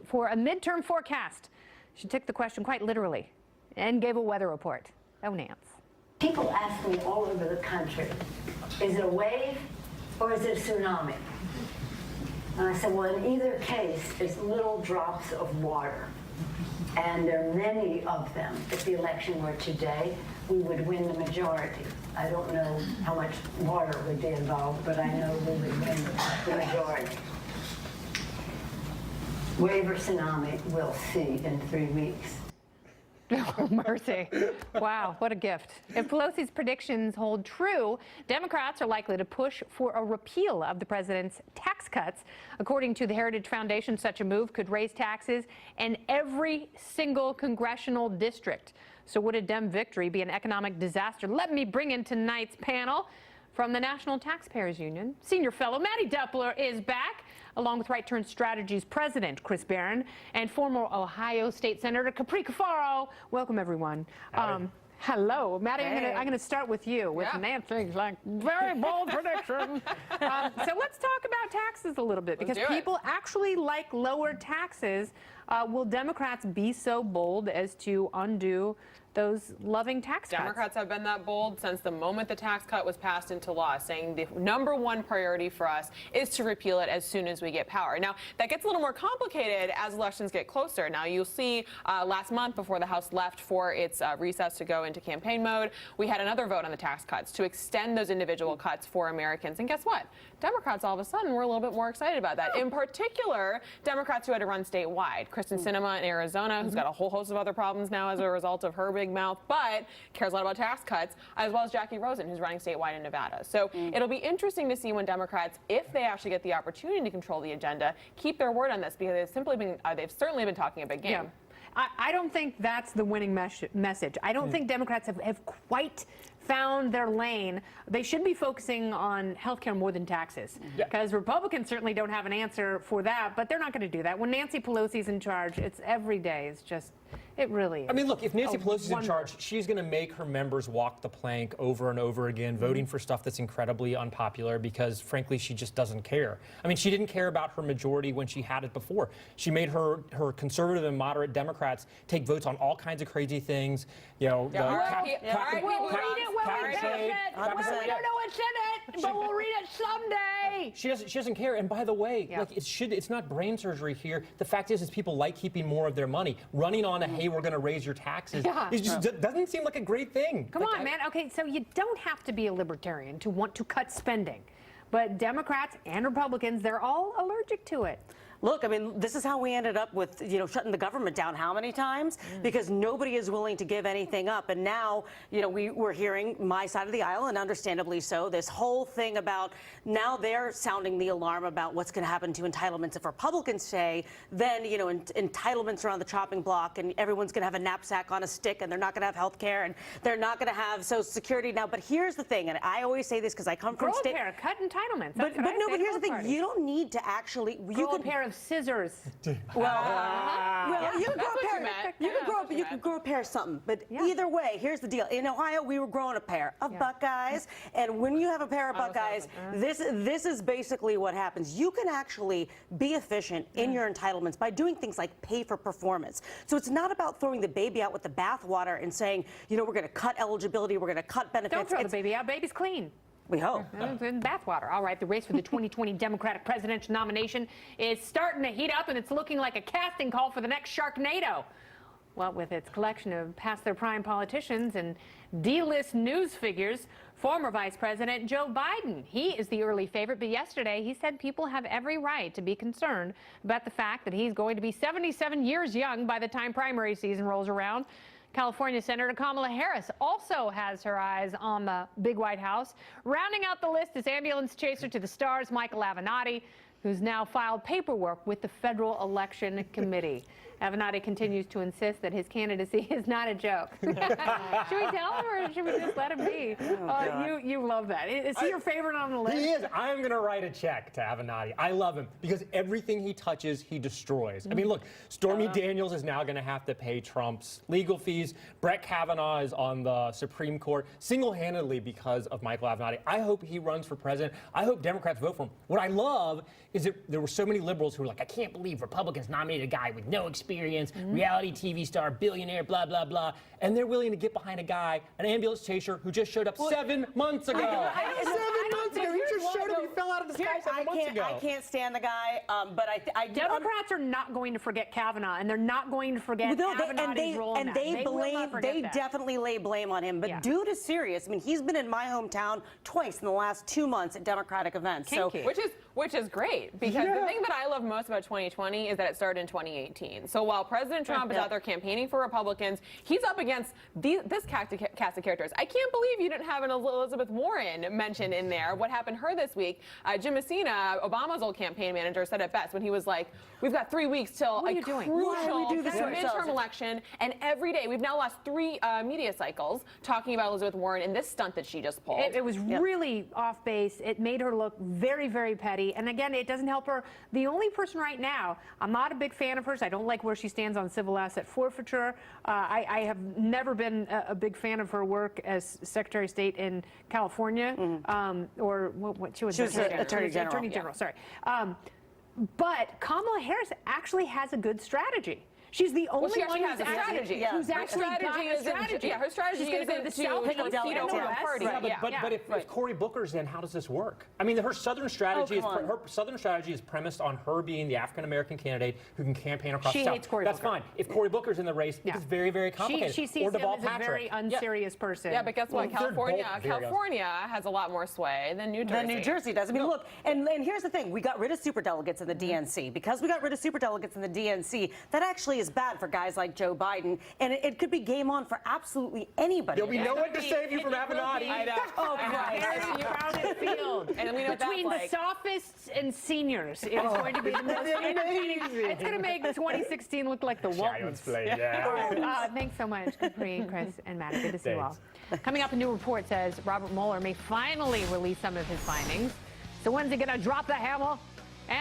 For a midterm forecast. She took the question quite literally and gave a weather report. Oh, Nance. People ask me all over the country, is it a wave or is it a tsunami? And I said, well, in either case, it's little drops of water. And there are many of them. If the election were today, we would win the majority. I don't know how much water would be involved, but I know we would win the majority. Wave or tsunami, we'll see in 3 weeks. Oh, mercy. Wow, what a gift. If Pelosi's predictions hold true, Democrats are likely to push for a repeal of the president's tax cuts. According to the Heritage Foundation, such a move could raise taxes in every single congressional district. So would a Dem victory be an economic disaster? Let me bring in tonight's panel. From the National Taxpayers Union, senior fellow Mattie Duppler is back, along with Right Turn Strategies president Chris Barron and former Ohio State Senator Capri Cafaro. Welcome, everyone. Hello, Mattie. Hey. I'm going to start with you with Nancy's like very bold prediction. So let's talk about taxes a little bit because people actually like lower taxes. Will Democrats be so bold as to undo those loving tax cuts? Democrats have been that bold since the moment the tax cut was passed into law, saying the #1 priority for us is to repeal it as soon as we get power. Now, that gets a little more complicated as elections get closer. Now, you'll see last month, before the House left for its recess to go into campaign mode, we had another vote on the tax cuts to extend those individual cuts for Americans. And guess what? Democrats all of a sudden were a little bit more excited about that. In particular, Democrats who had to run statewide. Kristen Sinema in Arizona, who's got a whole host of other problems now as a result of her big mouth, but cares a lot about tax cuts, as well as Jackie Rosen, who's running statewide in Nevada. So it'll be interesting to see when Democrats, if they actually get the opportunity to control the agenda, keep their word on this, because they've certainly been talking a big game. Yeah. I don't think that's the winning message. I don't think Democrats have quite found their lane. They should be focusing on health care more than taxes, because Republicans certainly don't have an answer for that, but they're not going to do that. When Nancy Pelosi's in charge, it's every day. It's just, it really is. I mean, look, if Nancy Pelosi's in charge, she's going to make her members walk the plank over and over again, voting for stuff that's incredibly unpopular because, frankly, she just doesn't care. I mean, she didn't care about her majority when she had it before. She made her conservative and moderate Democrats take votes on all kinds of crazy things. You know, we'll read it when we finish it. We don't know what's in it, but we'll read it someday. She doesn't care. And by the way, like it's not brain surgery here. The fact is people like keeping more of their money. Running on a hey, we're going to raise your taxes. It just doesn't seem like a great thing. Come on, man. Okay, so you don't have to be a libertarian to want to cut spending. But Democrats and Republicans, they're all allergic to it. Look, I mean, this is how we ended up with, shutting the government down how many times? Because nobody is willing to give anything up. And now, we're hearing my side of the aisle, and understandably so, this whole thing about now they're sounding the alarm about what's going to happen to entitlements. If Republicans say, then, entitlements are on the chopping block and everyone's going to have a knapsack on a stick and they're not going to have health care and they're not going to have Social Security now. But here's the thing, and I always say this because I come from state. Cut entitlements. But here's the thing. You don't need to actually. You can of scissors. Well, you can grow a pair of something. But either way, here's the deal. In Ohio, we were growing a pair of Buckeyes, and when you have a pair of Buckeyes, this is basically what happens. You can actually be efficient in your entitlements by doing things like pay for performance. So it's not about throwing the baby out with the bathwater and saying, we're going to cut eligibility, we're going to cut benefits. Don't throw the baby out. Baby's clean. We hope. In bathwater. All right, the race for the 2020 Democratic presidential nomination is starting to heat up, and it's looking like a casting call for the next Sharknado. Well, with its collection of past-their-prime politicians and D-list news figures, former Vice President Joe Biden, he is the early favorite, but yesterday he said people have every right to be concerned about the fact that he's going to be 77 years young by the time primary season rolls around. California Senator Kamala Harris also has her eyes on the big White House. Rounding out the list is ambulance chaser to the stars Michael Avenatti, who's now filed paperwork with the Federal Election Committee. Avenatti continues to insist that his candidacy is not a joke. Should we tell him, or should we just let him be? You love that. Is he your favorite on the list? He is. I'm going to write a check to Avenatti. I love him because everything he touches, he destroys. I mean, look, Stormy Daniels is now going to have to pay Trump's legal fees. Brett Kavanaugh is on the Supreme Court single-handedly because of Michael Avenatti. I hope he runs for president. I hope Democrats vote for him. What I love is that there were so many liberals who were like, I can't believe Republicans nominated a guy with no experience, reality TV star, billionaire, blah, blah, blah. And they're willing to get behind a guy, an ambulance chaser who just showed up 7 months ago. 7 months ago. He just showed up. He fell out of the sky 7 months ago. I can't stand the guy, but I do. Democrats are not going to forget Kavanaugh, and they're not going to forget Kavanaugh's role in that. They will blame. not forget They that. definitely lay blame on him. But Yeah. dude is serious. I mean, he's been in my hometown twice in the last 2 months at Democratic events. So Kinky. Which is great, because the thing that I love most about 2020 is that it started in 2018. So while President Trump is out there campaigning for Republicans, he's up against this cast of characters. I can't believe you didn't have an Elizabeth Warren mentioned in there. What happened to her this week? Jim Messina, Obama's old campaign manager, said it best when he was like, we've got 3 weeks till What are a you doing? crucial Why do we do this to midterm ourselves? election, and every day we've now lost 3 media cycles talking about Elizabeth Warren and this stunt that she just pulled. It was really off base. It made her look very, very petty. And again, it doesn't help her. The only person right now, I'm not a big fan of hers. I don't like where she stands on civil asset forfeiture. I have never been a big fan of her work as Secretary of State in California, or what she was Attorney General. Attorney General, sorry. But Kamala Harris actually has a good strategy. She's the only she one actually has a strategy. who's actually got a strategy. Her strategy She's going to go to the South, take a East, seat and over the a West. party. Yeah, but if Cory Booker's in, how does this work? I mean, her Southern strategy is premised on her being the African American candidate who can campaign across She the South. hates Cory That's Booker. fine. If Cory Booker's in the race, it's very, very complicated. She sees or him Deval as a Patrick. very unserious person. Yeah, but guess what? Well, they're both California has a lot more sway than New Jersey. than New Jersey does. I mean, look, and here's the thing. We got rid of superdelegates in the DNC. Because we got rid of superdelegates in the DNC, that actually is bad for guys like Joe Biden. And it could be game on for absolutely anybody. There'll be no one to save you from Avenatti. Oh, Christ. Very crowded field. And we know what that's Between the like. sophists and seniors, it's going to be the most entertaining. It's going to make 2016 look like the Waltons. Thanks so much, Capri, Chris, and Mattie. Good to see you all. Coming up, a new report says Robert Mueller may finally release some of his findings. So when's he going to drop the hammer? And